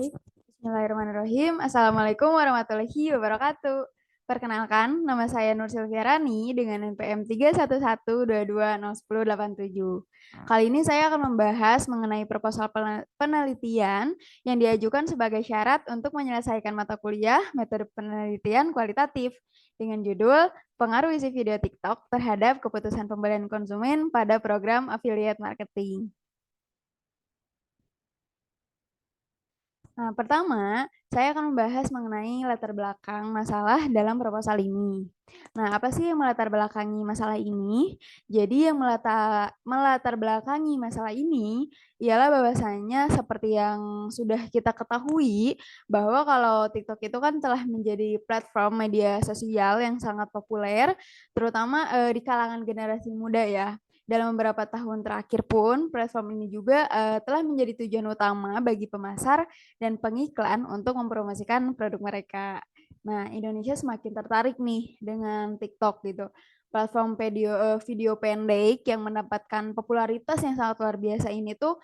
Bismillahirrahmanirrahim. Assalamualaikum warahmatullahi wabarakatuh. Perkenalkan, nama saya Nur Silviarani dengan NPM 31122010877. Kali ini saya akan membahas mengenai proposal penelitian yang diajukan sebagai syarat untuk menyelesaikan mata kuliah metode penelitian kualitatif dengan judul Pengaruh isi video TikTok terhadap keputusan pembelian konsumen pada program affiliate marketing. Nah, pertama, saya akan membahas mengenai latar belakang masalah dalam proposal ini. Nah, apa sih yang melatar belakangi masalah ini? Jadi yang melatar belakangi masalah ini ialah bahwasanya seperti yang sudah kita ketahui bahwa kalau TikTok itu kan telah menjadi platform media sosial yang sangat populer, terutama di kalangan generasi muda ya. Dalam beberapa tahun terakhir pun, platform ini juga telah menjadi tujuan utama bagi pemasar dan pengiklan untuk mempromosikan produk mereka. Nah, Indonesia semakin tertarik nih dengan TikTok gitu. Platform video pendek yang mendapatkan popularitas yang sangat luar biasa ini tuh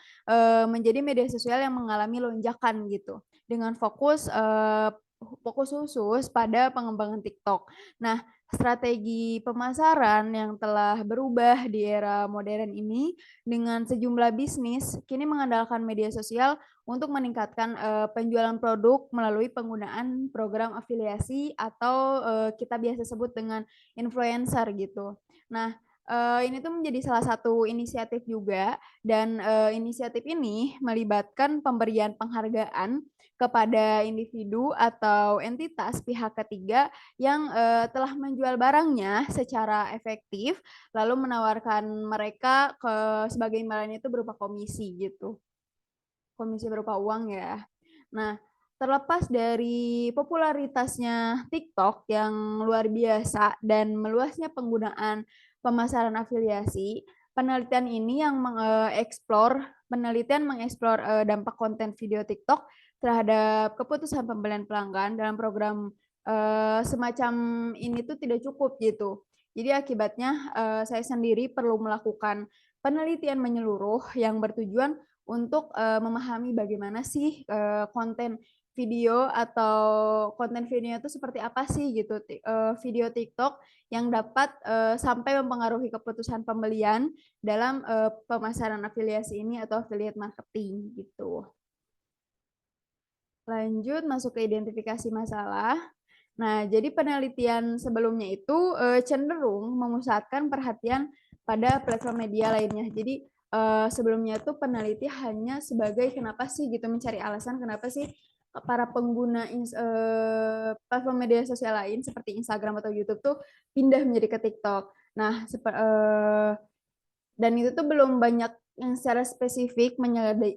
menjadi media sosial yang mengalami lonjakan gitu dengan fokus khusus pada pengembangan TikTok. Nah, strategi pemasaran yang telah berubah di era modern ini dengan sejumlah bisnis kini mengandalkan media sosial untuk meningkatkan penjualan produk melalui penggunaan program afiliasi atau kita biasa sebut dengan influencer gitu. Nah, ini tuh menjadi salah satu inisiatif juga dan inisiatif ini melibatkan pemberian penghargaan kepada individu atau entitas pihak ketiga yang telah menjual barangnya secara efektif lalu menawarkan mereka sebagai imbalannya itu berupa komisi gitu. Komisi berupa uang ya. Nah, terlepas dari popularitasnya TikTok yang luar biasa dan meluasnya penggunaan pemasaran afiliasi, penelitian mengeksplor dampak konten video TikTok terhadap keputusan pembelian pelanggan dalam program semacam ini tuh tidak cukup gitu. Jadi akibatnya saya sendiri perlu melakukan penelitian menyeluruh yang bertujuan untuk memahami bagaimana sih konten video atau konten videonya itu seperti apa sih gitu video TikTok yang dapat sampai mempengaruhi keputusan pembelian dalam pemasaran afiliasi ini atau affiliate marketing gitu. Lanjut masuk ke identifikasi masalah. Nah, jadi penelitian sebelumnya itu cenderung memusatkan perhatian pada platform media lainnya. Jadi sebelumnya tuh peneliti hanya sebagai kenapa sih gitu mencari alasan kenapa sih para pengguna platform media sosial lain seperti Instagram atau YouTube tuh pindah menjadi ke TikTok. Nah, dan itu tuh belum banyak yang secara spesifik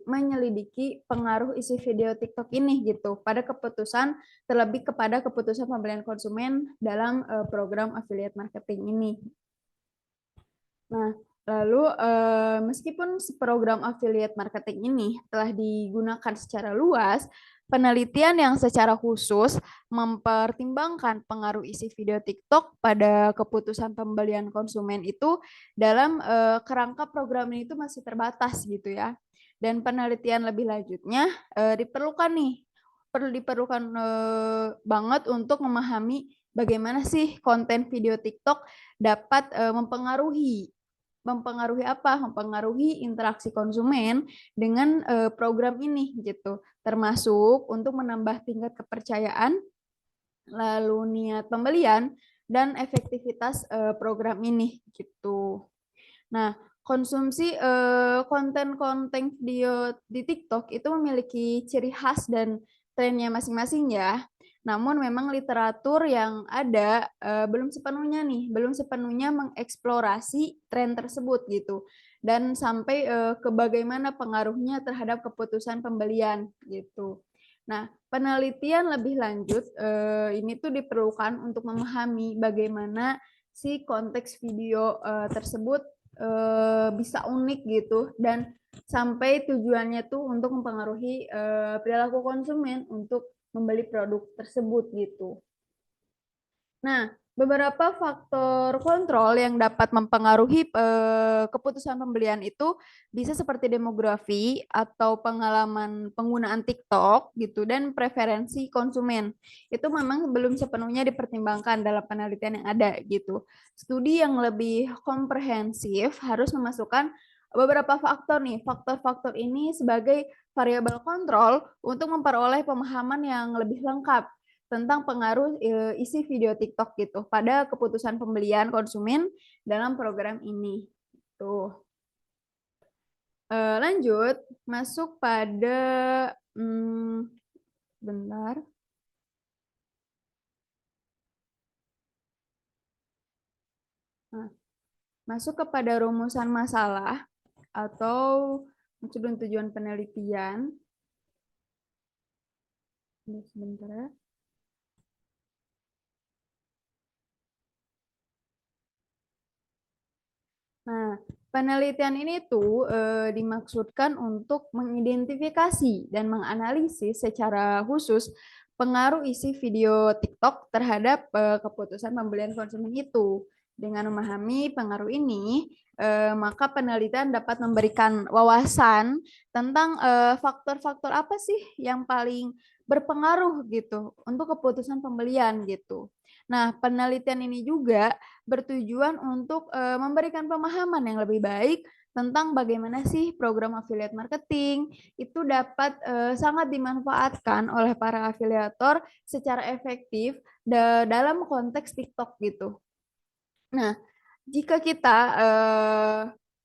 menyelidiki pengaruh isi video TikTok ini gitu pada keputusan, terlebih kepada keputusan pembelian konsumen dalam program affiliate marketing ini. Nah, lalu meskipun program affiliate marketing ini telah digunakan secara luas, penelitian yang secara khusus mempertimbangkan pengaruh isi video TikTok pada keputusan pembelian konsumen itu dalam kerangka program ini itu masih terbatas gitu ya. Dan penelitian lebih lanjutnya diperlukan banget untuk memahami bagaimana sih konten video TikTok dapat mempengaruhi apa? Mempengaruhi interaksi konsumen dengan program ini gitu. Termasuk untuk menambah tingkat kepercayaan, lalu niat pembelian dan efektivitas program ini gitu. Nah, konsumsi konten-konten video di TikTok itu memiliki ciri khas dan trennya masing-masing ya. Namun memang literatur yang ada belum sepenuhnya mengeksplorasi tren tersebut gitu dan sampai ke bagaimana pengaruhnya terhadap keputusan pembelian gitu. Nah, penelitian lebih lanjut ini tuh diperlukan untuk memahami bagaimana si konteks video tersebut bisa unik gitu dan sampai tujuannya tuh untuk mempengaruhi perilaku konsumen untuk membeli produk tersebut gitu. Nah, Beberapa faktor kontrol yang dapat mempengaruhi keputusan pembelian itu bisa seperti demografi atau pengalaman penggunaan TikTok gitu dan preferensi konsumen. Itu memang belum sepenuhnya dipertimbangkan dalam penelitian yang ada gitu. Studi yang lebih komprehensif harus memasukkan beberapa faktor nih. Faktor-faktor ini sebagai variabel kontrol untuk memperoleh pemahaman yang lebih lengkap tentang pengaruh isi video TikTok gitu pada keputusan pembelian konsumen dalam program ini. Tuh. Lanjut, masuk pada bentar. Nah, masuk kepada rumusan masalah atau tujuan penelitian. Sebentar ya. Nah, penelitian ini tuh dimaksudkan untuk mengidentifikasi dan menganalisis secara khusus pengaruh isi video TikTok terhadap keputusan pembelian konsumen itu. Dengan memahami pengaruh ini, maka penelitian dapat memberikan wawasan tentang faktor-faktor apa sih yang paling berpengaruh gitu untuk keputusan pembelian gitu. Nah, penelitian ini juga bertujuan untuk memberikan pemahaman yang lebih baik tentang bagaimana sih program affiliate marketing itu dapat sangat dimanfaatkan oleh para afiliator secara efektif dalam konteks TikTok gitu. Nah, jika kita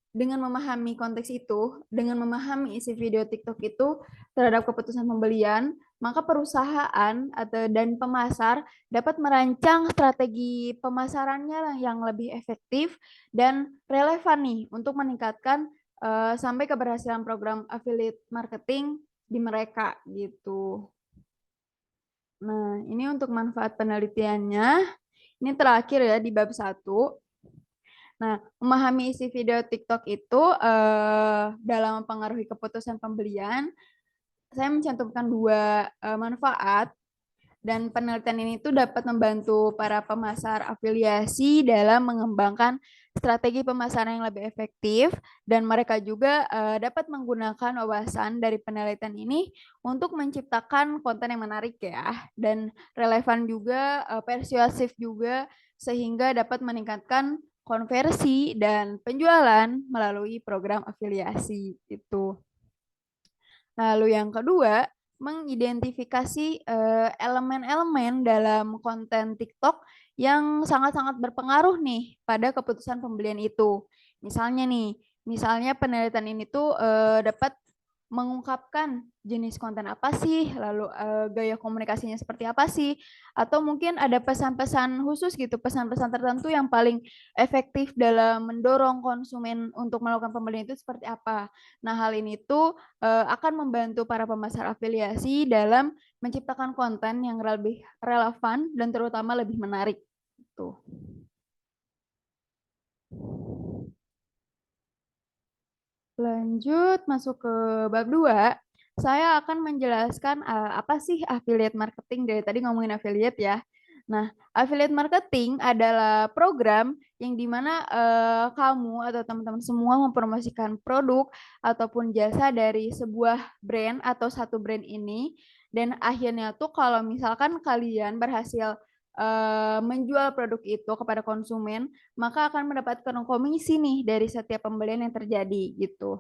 dengan memahami konteks itu, dengan memahami isi video TikTok itu terhadap keputusan pembelian, maka perusahaan dan pemasar dapat merancang strategi pemasarannya yang lebih efektif dan relevan nih untuk meningkatkan sampai keberhasilan program affiliate marketing di mereka gitu. Nah, ini untuk manfaat penelitiannya. Ini terakhir ya di bab 1. Nah, memahami isi video TikTok itu dalam mempengaruhi keputusan pembelian, saya mencantumkan 2 manfaat dan penelitian ini tuh dapat membantu para pemasar afiliasi dalam mengembangkan strategi pemasaran yang lebih efektif dan mereka juga dapat menggunakan wawasan dari penelitian ini untuk menciptakan konten yang menarik ya dan relevan juga, persuasif juga sehingga dapat meningkatkan konversi dan penjualan melalui program afiliasi itu. Lalu yang kedua, mengidentifikasi elemen-elemen dalam konten TikTok yang sangat-sangat berpengaruh nih pada keputusan pembelian itu. Misalnya penelitian ini tuh dapat mengungkapkan jenis konten apa sih, lalu gaya komunikasinya seperti apa sih, atau mungkin ada pesan-pesan khusus gitu, pesan-pesan tertentu yang paling efektif dalam mendorong konsumen untuk melakukan pembelian itu seperti apa. Nah, hal ini tuh akan membantu para pemasar afiliasi dalam menciptakan konten yang lebih relevan dan terutama lebih menarik. Tuh. Lanjut masuk ke bab 2. Saya akan menjelaskan apa sih affiliate marketing dari tadi ngomongin affiliate ya. Nah, affiliate marketing adalah program yang dimana kamu atau teman-teman semua mempromosikan produk ataupun jasa dari sebuah brand atau satu brand ini dan akhirnya tuh kalau misalkan kalian berhasil menjual produk itu kepada konsumen, maka akan mendapatkan komisi nih dari setiap pembelian yang terjadi gitu.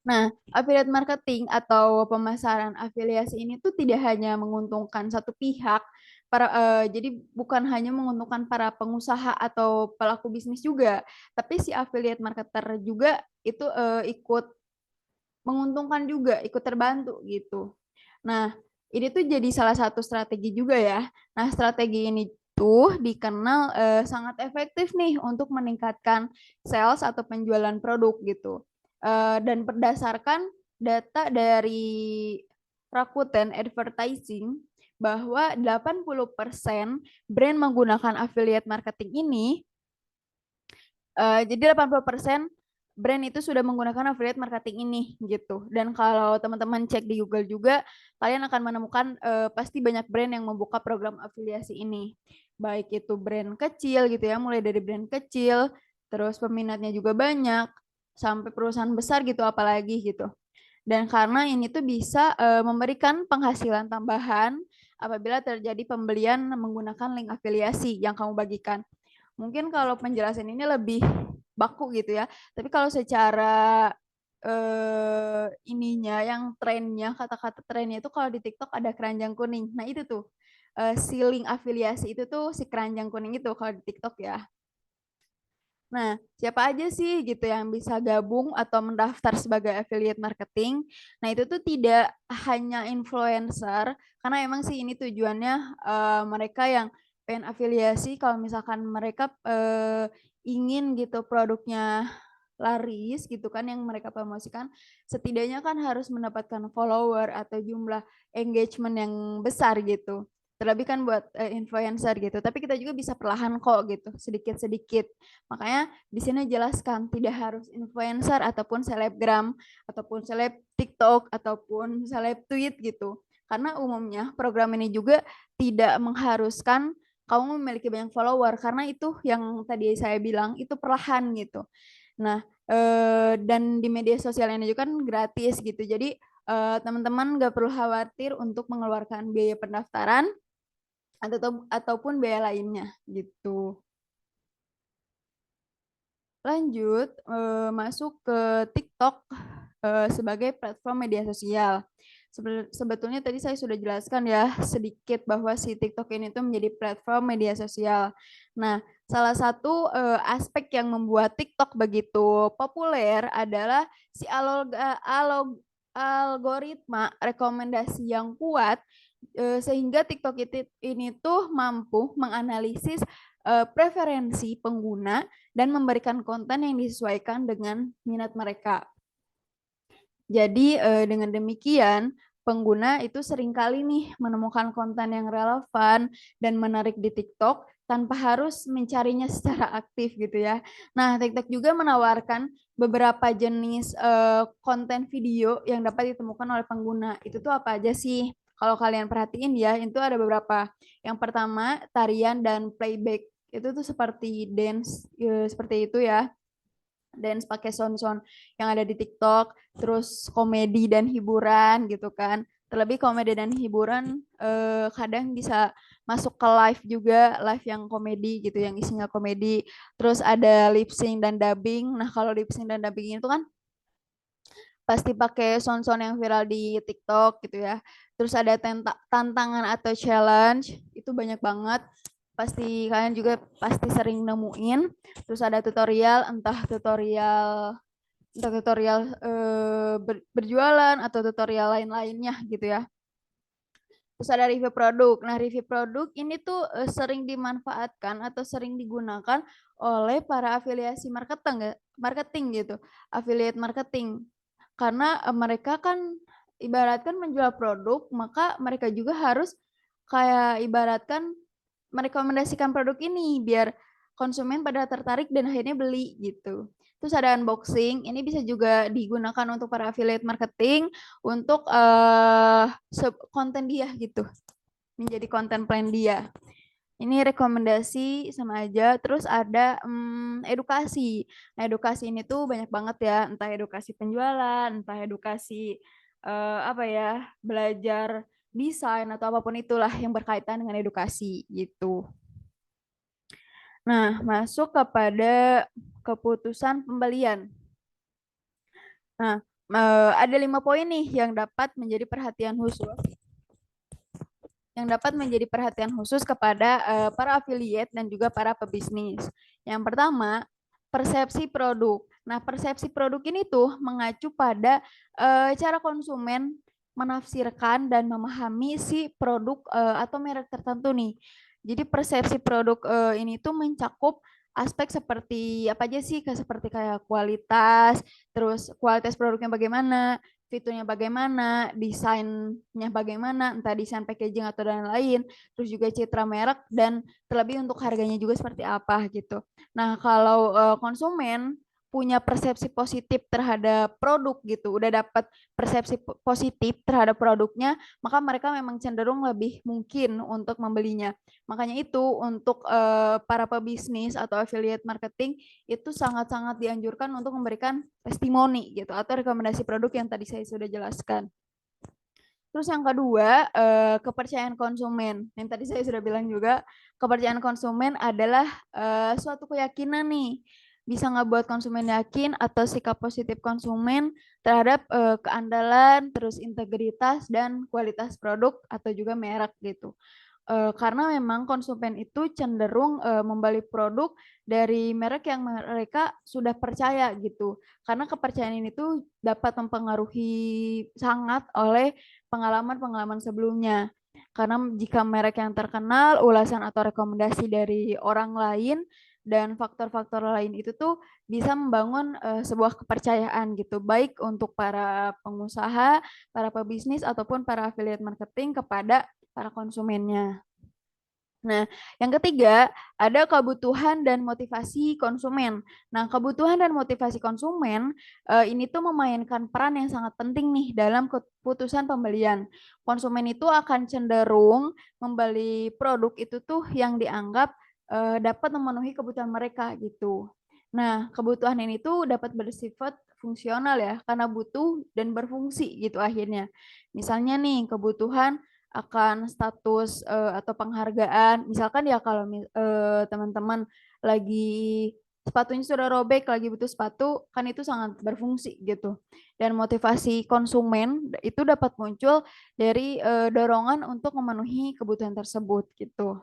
Nah, affiliate marketing atau pemasaran afiliasi ini tuh tidak hanya menguntungkan satu pihak, jadi bukan hanya menguntungkan para pengusaha atau pelaku bisnis juga, tapi si affiliate marketer juga itu ikut menguntungkan juga, ikut terbantu gitu. Nah, ini tuh jadi salah satu strategi juga ya. Nah, strategi ini tuh dikenal sangat efektif nih untuk meningkatkan sales atau penjualan produk gitu. Dan berdasarkan data dari Rakuten Advertising bahwa 80% brand menggunakan affiliate marketing ini, jadi 80% brand itu sudah menggunakan affiliate marketing ini gitu. Dan kalau teman-teman cek di Google juga, kalian akan menemukan pasti banyak brand yang membuka program afiliasi ini. Baik itu brand kecil gitu ya, mulai dari brand kecil, terus peminatnya juga banyak, sampai perusahaan besar gitu apalagi gitu. Dan karena ini tuh bisa memberikan penghasilan tambahan apabila terjadi pembelian menggunakan link afiliasi yang kamu bagikan. Mungkin kalau penjelasan ini lebih baku gitu ya. Tapi kalau secara ininya yang trennya, kata-kata trennya itu kalau di TikTok ada keranjang kuning. Nah, itu tuh si link afiliasi itu tuh si keranjang kuning itu kalau di TikTok ya. Nah, siapa aja sih gitu yang bisa gabung atau mendaftar sebagai affiliate marketing? Nah, itu tuh tidak hanya influencer, karena emang sih ini tujuannya mereka yang pengen afiliasi, kalau misalkan mereka ingin gitu produknya laris gitu kan yang mereka promosikan, setidaknya kan harus mendapatkan follower atau jumlah engagement yang besar gitu. Terlebih kan buat influencer gitu. Tapi kita juga bisa perlahan kok gitu, sedikit-sedikit. Makanya di sini jelaskan tidak harus influencer ataupun selebgram ataupun seleb TikTok ataupun seleb tweet gitu. Karena umumnya program ini juga tidak mengharuskan kamu memiliki banyak follower karena itu yang tadi saya bilang itu perlahan gitu. Nah, dan di media sosial ini juga kan gratis gitu. Jadi teman-teman nggak perlu khawatir untuk mengeluarkan biaya pendaftaran ataupun biaya lainnya gitu. Lanjut, masuk ke TikTok sebagai platform media sosial. Sebetulnya tadi saya sudah jelaskan ya sedikit bahwa si TikTok ini tuh menjadi platform media sosial. Nah, salah satu aspek yang membuat TikTok begitu populer adalah si algoritma rekomendasi yang kuat sehingga TikTok ini tuh mampu menganalisis preferensi pengguna dan memberikan konten yang disesuaikan dengan minat mereka. Jadi dengan demikian pengguna itu seringkali nih menemukan konten yang relevan dan menarik di TikTok tanpa harus mencarinya secara aktif gitu ya. Nah, TikTok juga menawarkan beberapa jenis konten video yang dapat ditemukan oleh pengguna. Itu tuh apa aja sih? Kalau kalian perhatiin ya, itu ada beberapa. Yang pertama, tarian dan playback. Itu tuh seperti dance seperti itu ya, dance pakai sound-sound yang ada di TikTok, terus komedi dan hiburan gitu kan. Terlebih komedi dan hiburan kadang bisa masuk ke live juga, live yang komedi gitu, yang isinya komedi. Terus ada lip sync dan dubbing. Nah, kalau lip sync dan dubbing itu kan pasti pakai sound-sound yang viral di TikTok gitu ya. Terus ada tantangan atau challenge, itu banyak banget. Pasti kalian juga pasti sering nemuin. Terus ada tutorial, entah tutorial berjualan atau tutorial lain-lainnya gitu ya. Terus ada review produk. Nah, review produk ini tuh sering dimanfaatkan atau sering digunakan oleh para afiliasi marketing gitu, affiliate marketing. Karena mereka kan ibaratkan menjual produk, maka mereka juga harus kayak ibaratkan merekomendasikan produk ini biar konsumen pada tertarik dan akhirnya beli gitu. Terus ada unboxing, ini bisa juga digunakan untuk para affiliate marketing untuk konten dia gitu, menjadi konten plan dia. Ini rekomendasi sama aja. Terus ada edukasi. Nah, edukasi ini tuh banyak banget ya, entah edukasi penjualan, entah edukasi apa ya, belajar desain atau apapun itulah yang berkaitan dengan edukasi gitu. Nah, masuk kepada keputusan pembelian. Nah, ada 5 poin nih yang dapat menjadi perhatian khusus kepada para affiliate dan juga para pebisnis. Yang pertama, persepsi produk. Nah, persepsi produk ini tuh mengacu pada cara konsumen menafsirkan dan memahami si produk atau merek tertentu nih. Jadi persepsi produk ini tuh mencakup aspek seperti apa aja sih, seperti kayak kualitas, terus kualitas produknya bagaimana, fiturnya bagaimana, desainnya bagaimana, entah desain packaging atau dan lain, terus juga citra merek dan terlebih untuk harganya juga seperti apa gitu. Nah, kalau konsumen punya persepsi positif terhadap produk gitu, udah dapat persepsi positif terhadap produknya, maka mereka memang cenderung lebih mungkin untuk membelinya. Makanya itu untuk para pebisnis atau affiliate marketing itu sangat-sangat dianjurkan untuk memberikan testimoni gitu atau rekomendasi produk yang tadi saya sudah jelaskan. Terus yang kedua, kepercayaan konsumen. Yang tadi saya sudah bilang juga, kepercayaan konsumen adalah suatu keyakinan nih, bisa ngebuat konsumen yakin atau sikap positif konsumen terhadap keandalan, terus integritas dan kualitas produk atau juga merek gitu. Karena memang konsumen itu cenderung membeli produk dari merek yang mereka sudah percaya gitu. Karena kepercayaan ini tuh dapat mempengaruhi sangat oleh pengalaman-pengalaman sebelumnya. Karena jika merek yang terkenal, ulasan atau rekomendasi dari orang lain dan faktor-faktor lain itu tuh bisa membangun sebuah kepercayaan gitu, baik untuk para pengusaha, para pebisnis ataupun para affiliate marketing kepada para konsumennya. Nah, yang ketiga ada kebutuhan dan motivasi konsumen. Nah, kebutuhan dan motivasi konsumen ini tuh memainkan peran yang sangat penting nih dalam keputusan pembelian. Konsumen itu akan cenderung membeli produk itu tuh yang dianggap dapat memenuhi kebutuhan mereka gitu. Nah, kebutuhan ini tuh dapat bersifat fungsional ya, karena butuh dan berfungsi gitu akhirnya. Misalnya nih, kebutuhan akan status atau penghargaan. Misalkan ya kalau teman-teman lagi sepatunya sudah robek, lagi butuh sepatu, kan itu sangat berfungsi gitu. Dan motivasi konsumen itu dapat muncul dari dorongan untuk memenuhi kebutuhan tersebut gitu.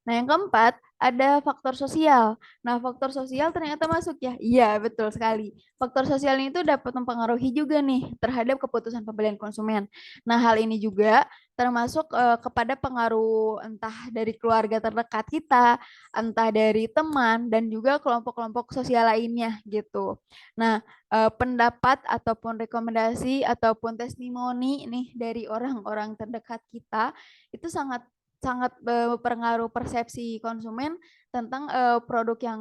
Nah, yang keempat, ada faktor sosial. Nah, faktor sosial ternyata masuk ya. Iya, betul sekali. Faktor sosial ini tuh dapat mempengaruhi juga nih terhadap keputusan pembelian konsumen. Nah, hal ini juga termasuk kepada pengaruh entah dari keluarga terdekat kita, entah dari teman, dan juga kelompok-kelompok sosial lainnya gitu. Nah, pendapat ataupun rekomendasi ataupun testimoni nih dari orang-orang terdekat kita itu sangat sangat berpengaruh persepsi konsumen tentang produk yang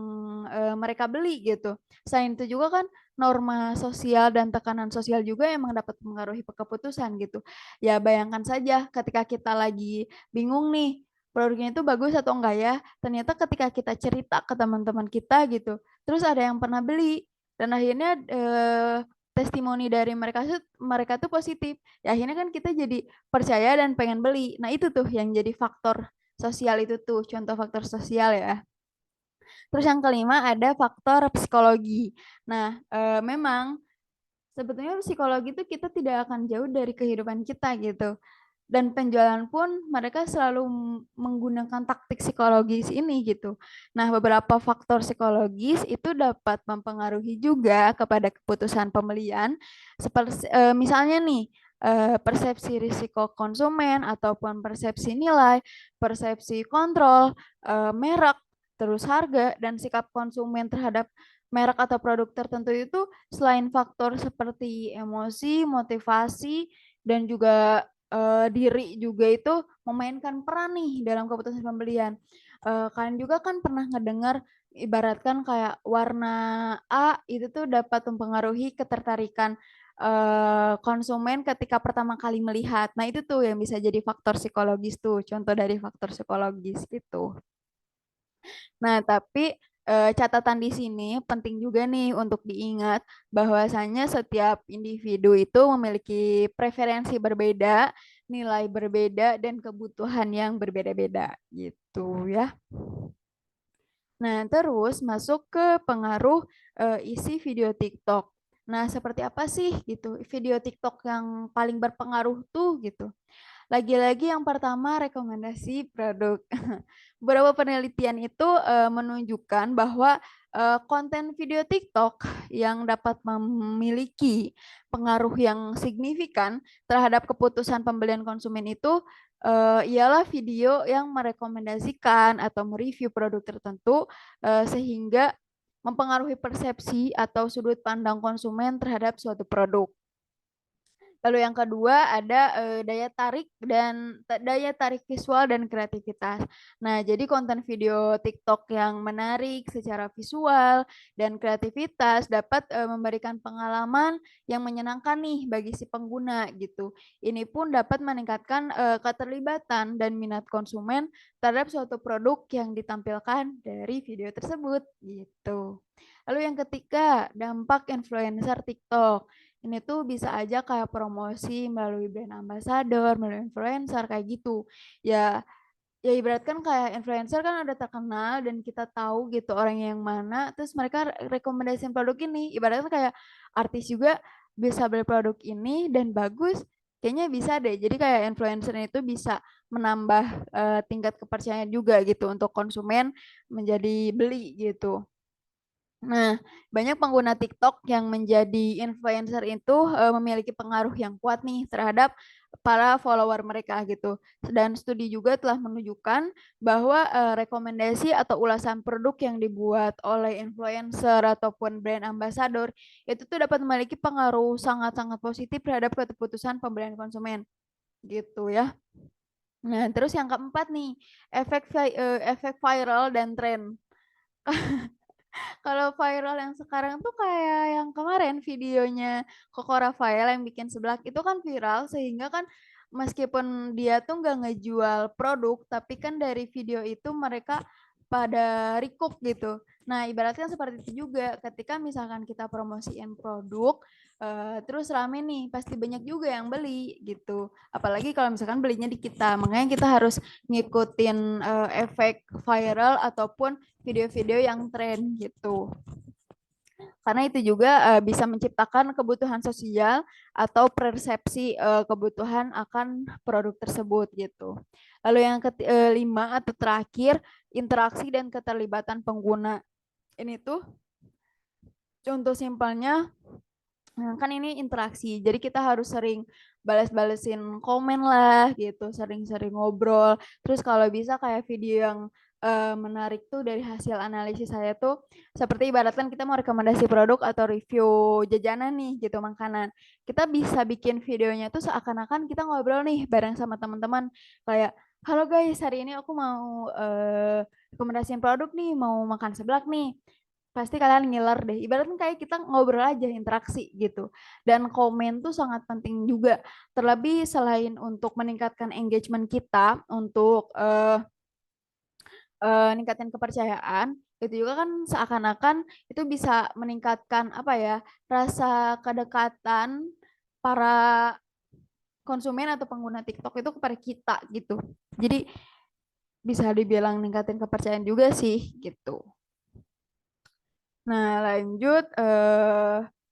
mereka beli gitu. Selain itu juga kan norma sosial dan tekanan sosial juga emang dapat mengaruhi keputusan gitu. Ya bayangkan saja ketika kita lagi bingung nih produknya itu bagus atau enggak ya. Ternyata ketika kita cerita ke teman-teman kita gitu, terus ada yang pernah beli dan akhirnya testimoni dari mereka tuh positif. Ya akhirnya kan kita jadi percaya dan pengen beli. Nah, itu tuh yang jadi faktor sosial itu tuh, contoh faktor sosial ya. Terus yang kelima ada faktor psikologi. Nah, memang sebetulnya psikologi itu kita tidak akan jauh dari kehidupan kita gitu. Dan penjualan pun mereka selalu menggunakan taktik psikologis ini gitu. Nah, beberapa faktor psikologis itu dapat mempengaruhi juga kepada keputusan pembelian. Seperti misalnya nih, persepsi risiko konsumen ataupun persepsi nilai, persepsi kontrol, merek, terus harga dan sikap konsumen terhadap merek atau produk tertentu itu selain faktor seperti emosi, motivasi dan juga diri juga itu memainkan peran nih dalam keputusan pembelian. Kalian juga kan pernah ngedengar ibaratkan kayak warna A itu tuh dapat mempengaruhi ketertarikan konsumen ketika pertama kali melihat. Nah, itu tuh yang bisa jadi faktor psikologis tuh, contoh dari faktor psikologis itu. Nah, tapi catatan di sini penting juga nih untuk diingat bahwasanya setiap individu itu memiliki preferensi berbeda, nilai berbeda, dan kebutuhan yang berbeda-beda gitu ya. Nah, terus masuk ke pengaruh isi video TikTok. Nah, seperti apa sih gitu video TikTok yang paling berpengaruh tuh gitu? Lagi-lagi yang pertama rekomendasi produk. Beberapa penelitian itu menunjukkan bahwa konten video TikTok yang dapat memiliki pengaruh yang signifikan terhadap keputusan pembelian konsumen itu ialah video yang merekomendasikan atau mereview produk tertentu sehingga mempengaruhi persepsi atau sudut pandang konsumen terhadap suatu produk. Lalu yang kedua ada daya tarik visual dan kreativitas. Nah, jadi konten video TikTok yang menarik secara visual dan kreativitas dapat memberikan pengalaman yang menyenangkan nih bagi si pengguna gitu. Ini pun dapat meningkatkan keterlibatan dan minat konsumen terhadap suatu produk yang ditampilkan dari video tersebut gitu. Lalu yang ketiga, dampak influencer TikTok. Ini tuh bisa aja kayak promosi melalui brand ambassador, melalui influencer kayak gitu. Ya, ya ibaratkan kayak influencer kan udah terkenal dan kita tahu gitu orang yang mana, terus mereka rekomendasiin produk ini. Ibaratnya kayak artis juga bisa beli produk ini dan bagus, kayaknya bisa deh. Jadi kayak influencer itu bisa menambah tingkat kepercayaan juga gitu untuk konsumen menjadi beli gitu. Nah, banyak pengguna TikTok yang menjadi influencer itu memiliki pengaruh yang kuat nih terhadap para follower mereka gitu. Dan studi juga telah menunjukkan bahwa rekomendasi atau ulasan produk yang dibuat oleh influencer ataupun brand ambassador itu tuh dapat memiliki pengaruh sangat-sangat positif terhadap keputusan pembelian konsumen gitu ya. Nah, terus yang keempat nih, efek viral dan tren. Kalau viral yang sekarang tuh kayak yang kemarin videonya Koko Rafael yang bikin seblak itu kan viral sehingga kan meskipun dia tuh nggak ngejual produk tapi kan dari video itu mereka pada recook gitu. Nah ibaratnya seperti itu juga ketika misalkan kita promosiin produk terus rame nih pasti banyak juga yang beli gitu. Apalagi kalau misalkan belinya di kita, makanya kita harus ngikutin efek viral ataupun video-video yang tren gitu. Karena itu juga bisa menciptakan kebutuhan sosial atau persepsi kebutuhan akan produk tersebut gitu. Lalu yang kelima atau terakhir, interaksi dan keterlibatan pengguna. Ini tuh contoh simpelnya kan ini interaksi, jadi kita harus sering balas-balesin komen lah gitu, sering-sering ngobrol. Terus kalau bisa kayak video yang menarik tuh dari hasil analisis saya tuh seperti ibaratkan kita mau rekomendasi produk atau review jajanan nih gitu makanan. Kita bisa bikin videonya tuh seakan-akan kita ngobrol nih bareng sama teman-teman kayak halo guys, hari ini aku mau rekomendasiin produk nih, mau makan seblak nih pasti kalian ngiler deh. Ibaratnya kayak kita ngobrol aja, interaksi gitu. Dan komen tuh sangat penting juga. Terlebih selain untuk meningkatkan engagement kita, untuk ningkatin kepercayaan, itu juga kan seakan-akan itu bisa meningkatkan apa ya, rasa kedekatan para konsumen atau pengguna TikTok itu kepada kita gitu. Jadi bisa dibilang ningkatin kepercayaan juga sih gitu. Nah, lanjut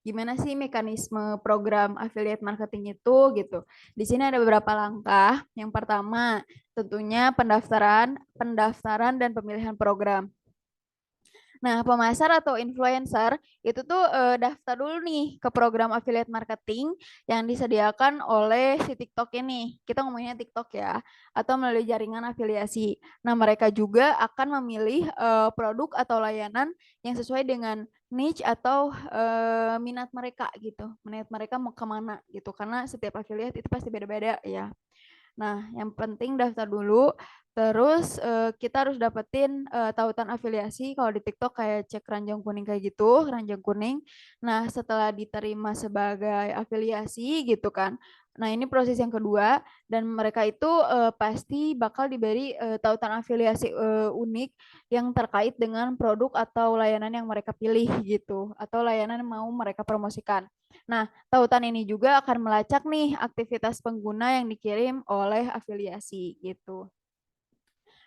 gimana sih mekanisme program affiliate marketing itu gitu. Di sini ada beberapa langkah. Yang pertama, tentunya pendaftaran dan pemilihan program. Nah, pemasar atau influencer itu tuh daftar dulu nih ke program affiliate marketing yang disediakan oleh si TikTok ini. Kita ngomongnya TikTok ya, atau melalui jaringan afiliasi. Nah, mereka juga akan memilih produk atau layanan yang sesuai dengan niche atau minat mereka gitu. Minat mereka mau kemana gitu. Karena setiap affiliate itu pasti beda-beda ya. Nah, yang penting daftar dulu. Terus kita harus dapetin tautan afiliasi. Kalau di TikTok kayak cek keranjang kuning kayak gitu, keranjang kuning. Nah, setelah diterima sebagai afiliasi gitu kan. Nah, ini proses yang kedua dan mereka itu pasti bakal diberi tautan afiliasi unik yang terkait dengan produk atau layanan yang mereka pilih gitu atau layanan yang mau mereka promosikan. Nah, tautan ini juga akan melacak nih aktivitas pengguna yang dikirim oleh afiliasi gitu.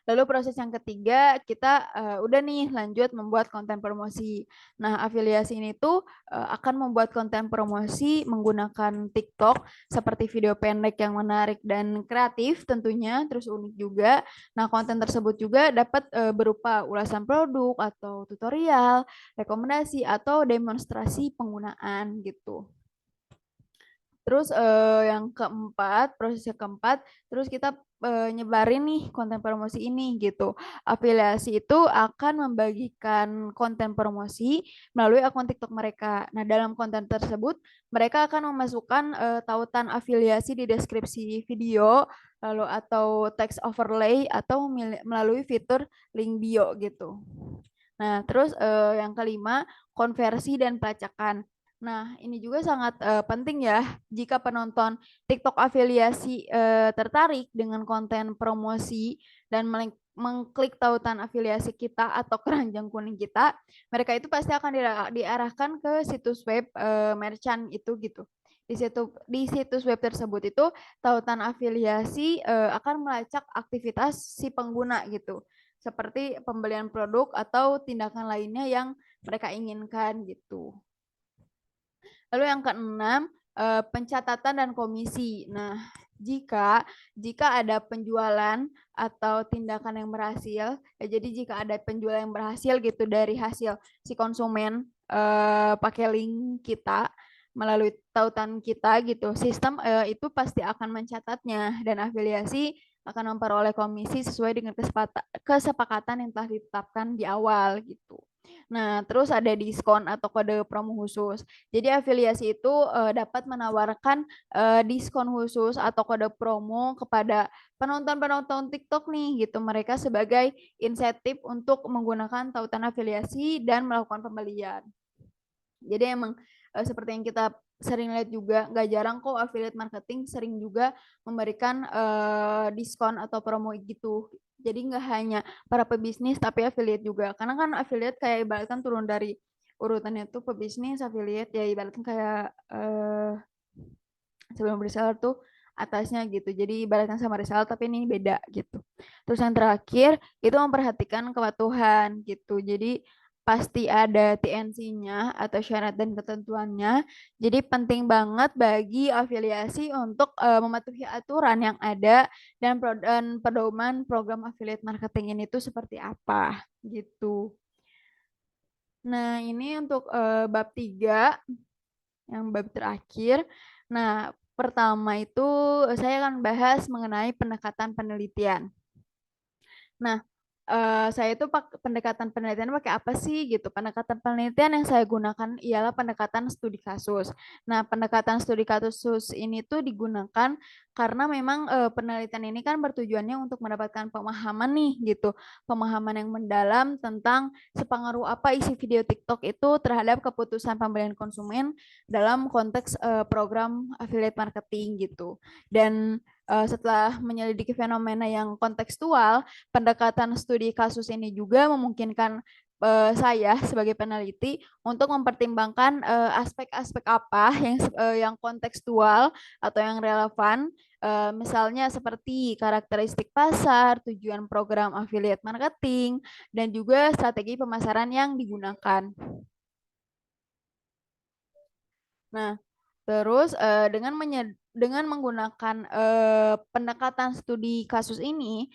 Lalu proses yang ketiga, kita udah nih lanjut membuat konten promosi. Nah, afiliasi ini tuh akan membuat konten promosi menggunakan TikTok seperti video pendek yang menarik dan kreatif tentunya, terus unik juga. Nah, konten tersebut juga dapat berupa ulasan produk atau tutorial, rekomendasi atau demonstrasi penggunaan gitu. Terus yang keempat, proses yang keempat, terus kita nyebarin nih konten promosi ini gitu. Afiliasi itu akan membagikan konten promosi melalui akun TikTok mereka. Nah, dalam konten tersebut mereka akan memasukkan tautan afiliasi di deskripsi video, lalu atau text overlay atau melalui fitur link bio gitu. Nah, terus yang kelima, konversi dan pelacakan. Nah, ini juga sangat penting ya jika penonton TikTok afiliasi tertarik dengan konten promosi dan mengklik tautan afiliasi kita atau keranjang kuning kita, mereka itu pasti akan diarahkan ke situs web merchant itu gitu. Di situs web tersebut itu tautan afiliasi akan melacak aktivitas si pengguna gitu, seperti pembelian produk atau tindakan lainnya yang mereka inginkan gitu. Lalu yang keenam, pencatatan dan komisi. Nah, jika ada penjualan atau tindakan yang berhasil, ya jadi jika ada penjualan yang berhasil gitu dari hasil si konsumen pakai link kita melalui tautan kita gitu, sistem itu pasti akan mencatatnya dan afiliasi akan memperoleh komisi sesuai dengan kesepakatan yang telah ditetapkan di awal gitu. Nah, terus ada diskon atau kode promo khusus. Jadi afiliasi itu dapat menawarkan diskon khusus atau kode promo kepada penonton-penonton TikTok nih gitu. Mereka sebagai insentif untuk menggunakan tautan afiliasi dan melakukan pembelian. Jadi emang seperti yang kita sering lihat juga, nggak jarang kok affiliate marketing sering juga memberikan diskon atau promo gitu. Jadi nggak hanya para pebisnis tapi affiliate juga. Karena kan affiliate kayak ibaratkan turun dari urutannya tuh pebisnis, affiliate ya ibaratkan kayak sebelum reseller tuh atasnya gitu. Jadi ibaratkan sama reseller tapi ini beda gitu. Terus yang terakhir itu memperhatikan kepatuhan gitu. Jadi pasti ada TNC-nya atau syarat dan ketentuannya. Jadi penting banget bagi afiliasi untuk mematuhi aturan yang ada dan pedoman program affiliate marketing ini tuh seperti apa gitu. Nah, ini untuk bab 3 yang bab terakhir. Nah, pertama itu saya akan bahas mengenai pendekatan penelitian. Nah, saya itu pendekatan penelitian pakai apa sih gitu. Pendekatan penelitian yang saya gunakan ialah pendekatan studi kasus. Nah, pendekatan studi kasus ini tuh digunakan karena memang penelitian ini kan bertujuannya untuk mendapatkan pemahaman nih gitu. Pemahaman yang mendalam tentang sepengaruh apa isi video TikTok itu terhadap keputusan pembelian konsumen dalam konteks program affiliate marketing gitu. Dan setelah menyelidiki fenomena yang kontekstual, pendekatan studi kasus ini juga memungkinkan saya sebagai peneliti untuk mempertimbangkan aspek-aspek apa yang kontekstual atau yang relevan, misalnya seperti karakteristik pasar, tujuan program affiliate marketing, dan juga strategi pemasaran yang digunakan. Nah, terus dengan menggunakan pendekatan studi kasus ini,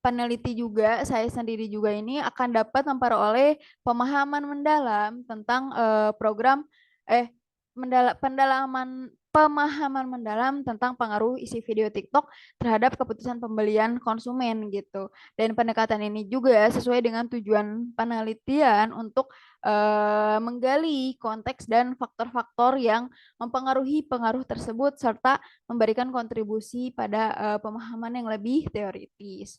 peneliti juga, saya sendiri juga ini akan dapat memperoleh pemahaman mendalam tentang program pendalaman pemahaman mendalam tentang pengaruh isi video TikTok terhadap keputusan pembelian konsumen gitu. Dan pendekatan ini juga sesuai dengan tujuan penelitian untuk menggali konteks dan faktor-faktor yang mempengaruhi pengaruh tersebut serta memberikan kontribusi pada pemahaman yang lebih teoritis.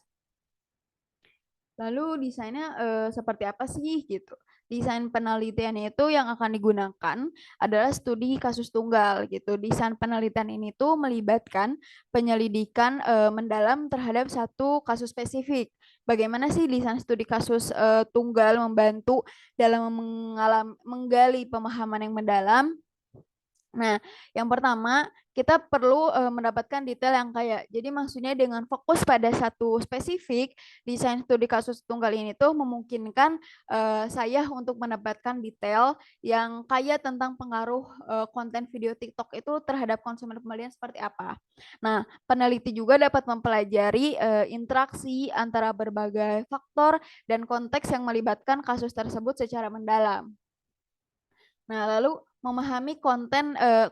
Lalu desainnya seperti apa sih gitu? Desain penelitian itu yang akan digunakan adalah studi kasus tunggal gitu. Desain penelitian ini tuh melibatkan penyelidikan mendalam terhadap satu kasus spesifik. Bagaimana sih desain studi kasus tunggal membantu dalam menggali pemahaman yang mendalam? Nah, yang pertama kita perlu mendapatkan detail yang kaya. Jadi maksudnya dengan fokus pada satu spesifik, desain studi kasus tunggal ini tuh memungkinkan saya untuk mendapatkan detail yang kaya tentang pengaruh konten video TikTok itu terhadap konsumen pembelian seperti apa. Nah, peneliti juga dapat mempelajari interaksi antara berbagai faktor dan konteks yang melibatkan kasus tersebut secara mendalam. Nah, lalu memahami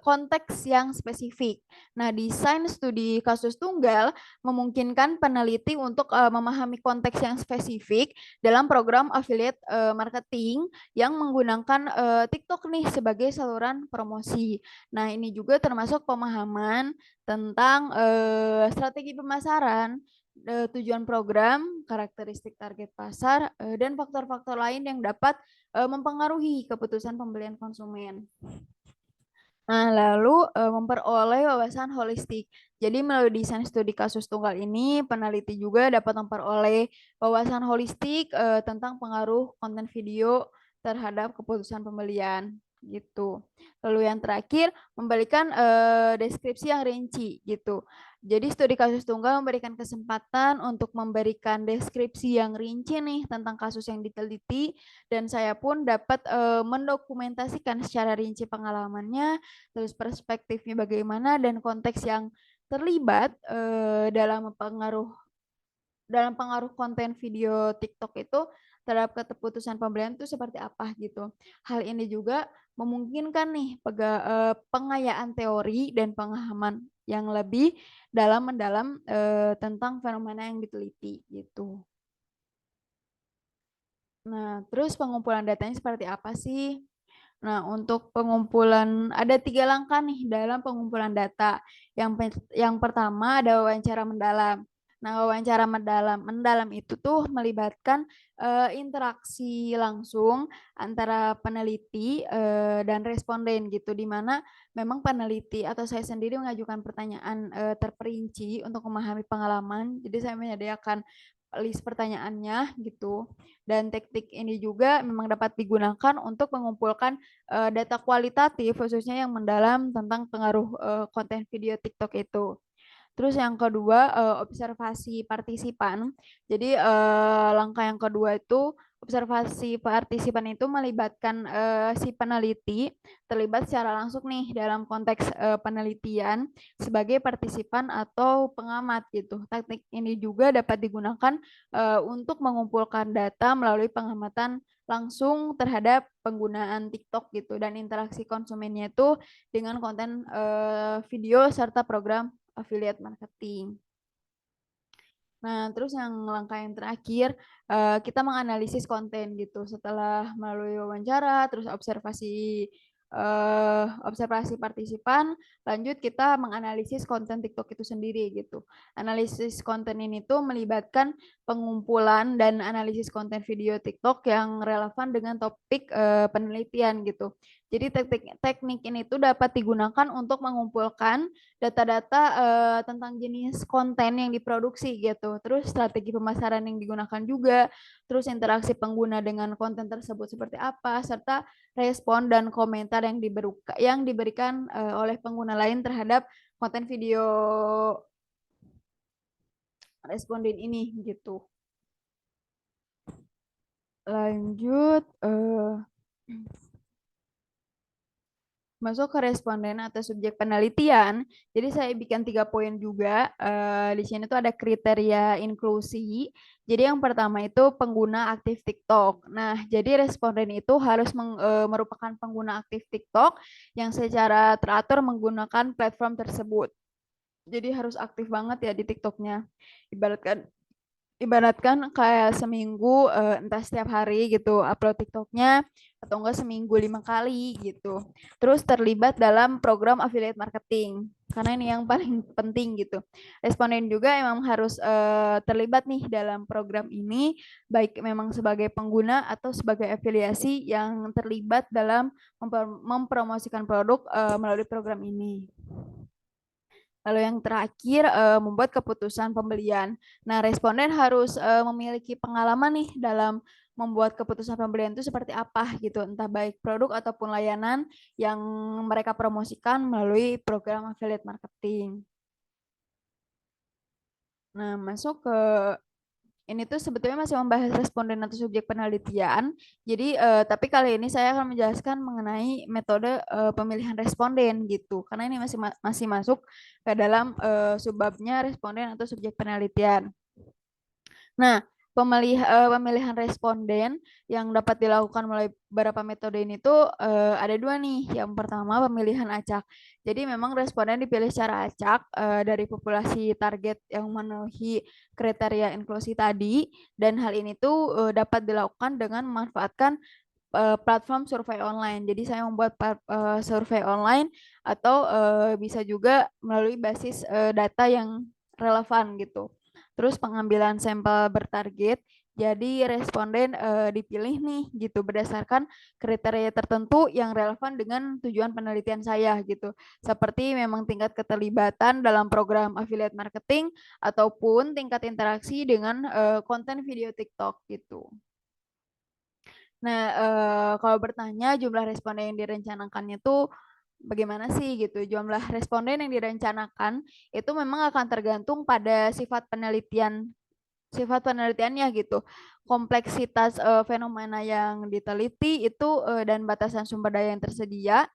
konteks yang spesifik. Nah, desain studi kasus tunggal memungkinkan peneliti untuk memahami konteks yang spesifik dalam program affiliate marketing yang menggunakan TikTok nih sebagai saluran promosi. Nah, ini juga termasuk pemahaman tentang strategi pemasaran, tujuan program, karakteristik target pasar, dan faktor-faktor lain yang dapat mempengaruhi keputusan pembelian konsumen. Nah, lalu memperoleh wawasan holistik. Jadi melalui desain studi kasus tunggal ini, peneliti juga dapat memperoleh wawasan holistik tentang pengaruh konten video terhadap keputusan pembelian gitu. Lalu yang terakhir, memberikan deskripsi yang rinci gitu. Jadi studi kasus tunggal memberikan kesempatan untuk memberikan deskripsi yang rinci nih tentang kasus yang diteliti, dan saya pun dapat mendokumentasikan secara rinci pengalamannya, terus perspektifnya bagaimana, dan konteks yang terlibat dalam pengaruh konten video TikTok itu terhadap keputusan pembelian itu seperti apa gitu. Hal ini juga memungkinkan nih pengayaan teori dan pemahaman yang lebih mendalam tentang fenomena yang diteliti gitu. Nah, terus pengumpulan datanya seperti apa sih? Nah, untuk pengumpulan ada 3 langkah nih dalam pengumpulan data. Yang pertama ada wawancara mendalam. Nah, wawancara mendalam itu tuh melibatkan interaksi langsung antara peneliti dan responden gitu, di mana memang peneliti atau saya sendiri mengajukan pertanyaan terperinci untuk memahami pengalaman. Jadi saya menyediakan list pertanyaannya gitu. Dan teknik ini juga memang dapat digunakan untuk mengumpulkan data kualitatif khususnya yang mendalam tentang pengaruh konten video TikTok itu. Terus yang kedua observasi partisipan. Jadi langkah yang kedua itu observasi partisipan itu melibatkan si peneliti terlibat secara langsung nih dalam konteks penelitian sebagai partisipan atau pengamat gitu. Teknik ini juga dapat digunakan untuk mengumpulkan data melalui pengamatan langsung terhadap penggunaan TikTok gitu, dan interaksi konsumennya itu dengan konten video serta program affiliate marketing. Nah, terus yang langkah yang terakhir, kita menganalisis konten gitu. Setelah melalui wawancara, terus observasi partisipan, lanjut kita menganalisis konten TikTok itu sendiri gitu. Analisis konten ini tuh melibatkan pengumpulan dan analisis konten video TikTok yang relevan dengan topik penelitian gitu. Jadi teknik ini tuh dapat digunakan untuk mengumpulkan data-data tentang jenis konten yang diproduksi gitu, terus strategi pemasaran yang digunakan juga, terus interaksi pengguna dengan konten tersebut seperti apa, serta respon dan komentar yang diberikan oleh pengguna lain terhadap konten video responden ini gitu. Lanjut masuk ke responden atau subjek penelitian. Jadi saya bikin 3 poin juga. Di sini tuh ada kriteria inklusi. Jadi yang pertama itu pengguna aktif TikTok. Nah, jadi responden itu harus merupakan pengguna aktif TikTok yang secara teratur menggunakan platform tersebut. Jadi harus aktif banget ya di TikToknya. Ibaratkan kayak seminggu entah setiap hari gitu upload TikToknya, atau enggak seminggu 5 kali gitu. Terus terlibat dalam program affiliate marketing karena ini yang paling penting gitu. Responden juga emang harus terlibat nih dalam program ini, baik memang sebagai pengguna atau sebagai afiliasi yang terlibat dalam mempromosikan produk melalui program ini. Lalu yang terakhir membuat keputusan pembelian. Nah, responden harus memiliki pengalaman nih dalam membuat keputusan pembelian itu seperti apa gitu, entah baik produk ataupun layanan yang mereka promosikan melalui program affiliate marketing. Nah, masuk ke ini tuh sebetulnya masih membahas responden atau subjek penelitian. Jadi tapi kali ini saya akan menjelaskan mengenai metode pemilihan responden gitu. Karena ini masih masuk ke dalam subbabnya responden atau subjek penelitian. Nah, Pemilihan responden yang dapat dilakukan melalui beberapa metode ini tuh ada dua nih. Yang pertama pemilihan acak. Jadi memang responden dipilih secara acak dari populasi target yang memenuhi kriteria inklusi tadi, dan hal ini tuh dapat dilakukan dengan memanfaatkan platform survei online. Jadi saya membuat survei online atau bisa juga melalui basis data yang relevan gitu. Terus pengambilan sampel bertarget. Jadi responden dipilih nih gitu berdasarkan kriteria tertentu yang relevan dengan tujuan penelitian saya gitu. Seperti memang tingkat keterlibatan dalam program affiliate marketing ataupun tingkat interaksi dengan konten video TikTok gitu. Nah, kalau bertanya jumlah responden yang direncanakannya tuh bagaimana sih gitu. Jumlah responden yang direncanakan itu memang akan tergantung pada sifat penelitiannya gitu. Kompleksitas fenomena yang diteliti itu dan batasan sumber daya yang tersedia.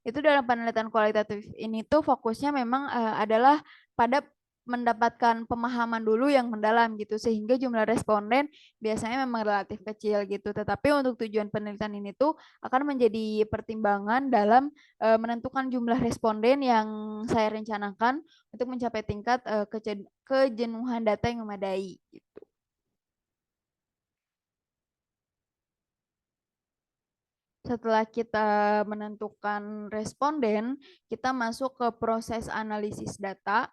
Itu dalam penelitian kualitatif ini tuh fokusnya memang adalah pada mendapatkan pemahaman dulu yang mendalam gitu sehingga jumlah responden biasanya memang relatif kecil gitu. Tetapi untuk tujuan penelitian ini tuh akan menjadi pertimbangan dalam menentukan jumlah responden yang saya rencanakan untuk mencapai tingkat kejenuhan data yang memadai gitu. Setelah kita menentukan responden, kita masuk ke proses analisis data.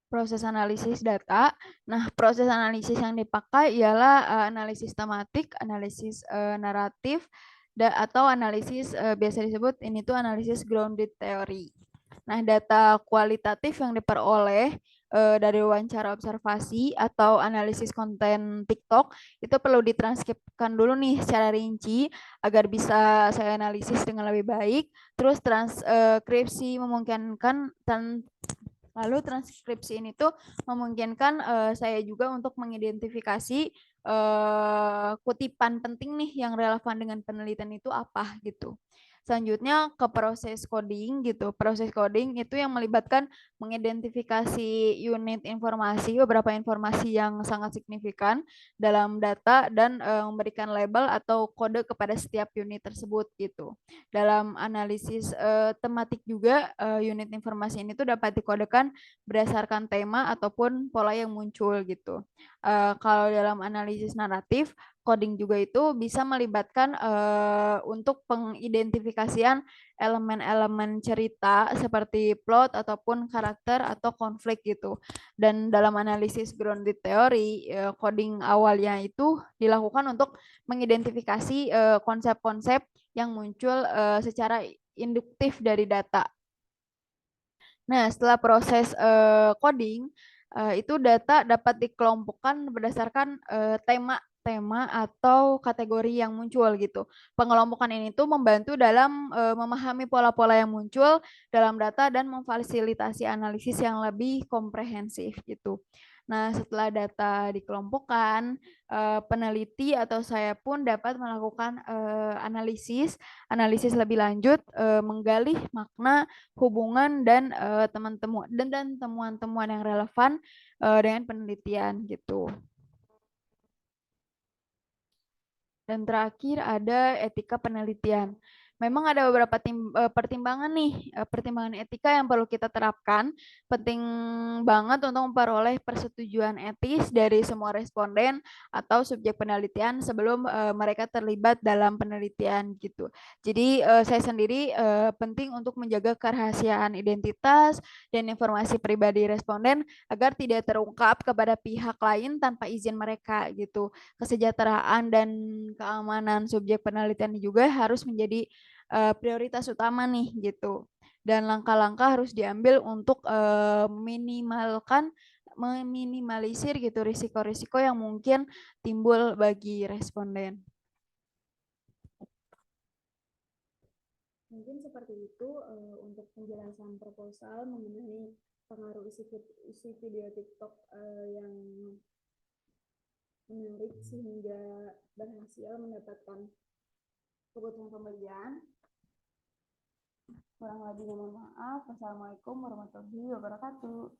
Proses analisis data. Nah, proses analisis yang dipakai ialah analisis tematik, analisis naratif, atau analisis biasa disebut ini tuh analisis grounded theory. Nah, data kualitatif yang diperoleh dari wawancara observasi atau analisis konten TikTok itu perlu ditranskripsikan dulu nih secara rinci agar bisa saya analisis dengan lebih baik. Terus transkripsi memungkinkan lalu transkripsi ini tuh memungkinkan saya juga untuk mengidentifikasi kutipan penting nih yang relevan dengan penelitian itu apa gitu. Selanjutnya ke proses coding gitu. Proses coding itu yang melibatkan mengidentifikasi unit informasi, beberapa informasi yang sangat signifikan dalam data dan memberikan label atau kode kepada setiap unit tersebut gitu. Dalam analisis tematik juga unit informasi ini tuh dapat dikodekan berdasarkan tema ataupun pola yang muncul gitu. Kalau dalam analisis naratif, coding juga itu bisa melibatkan untuk pengidentifikasian elemen-elemen cerita seperti plot ataupun karakter atau konflik gitu. Dan dalam analisis grounded theory, coding awalnya itu dilakukan untuk mengidentifikasi konsep-konsep yang muncul secara induktif dari data. Nah, setelah proses coding, itu data dapat dikelompokkan berdasarkan tema atau kategori yang muncul gitu. Pengelompokan ini tuh membantu dalam memahami pola-pola yang muncul dalam data dan memfasilitasi analisis yang lebih komprehensif gitu. Nah, setelah data dikelompokkan, peneliti atau saya pun dapat melakukan analisis lebih lanjut, menggali makna hubungan dan temuan-temuan yang relevan dengan penelitian gitu. Dan terakhir ada etika penelitian. Memang ada beberapa pertimbangan nih, pertimbangan etika yang perlu kita terapkan. Penting banget untuk memperoleh persetujuan etis dari semua responden atau subjek penelitian sebelum mereka terlibat dalam penelitian gitu. Jadi saya sendiri penting untuk menjaga kerahasiaan identitas dan informasi pribadi responden agar tidak terungkap kepada pihak lain tanpa izin mereka gitu. Kesejahteraan dan keamanan subjek penelitian juga harus menjadi prioritas utama nih gitu. Dan langkah-langkah harus diambil untuk meminimalisir gitu risiko-risiko yang mungkin timbul bagi responden. Mungkin seperti itu untuk penjelasan proposal mengenai pengaruh isi video TikTok yang menarik sehingga berhasil mendapatkan kebutuhan pembelian. Kurang lebihnya mohon maaf. Wassalamualaikum warahmatullahi wabarakatuh.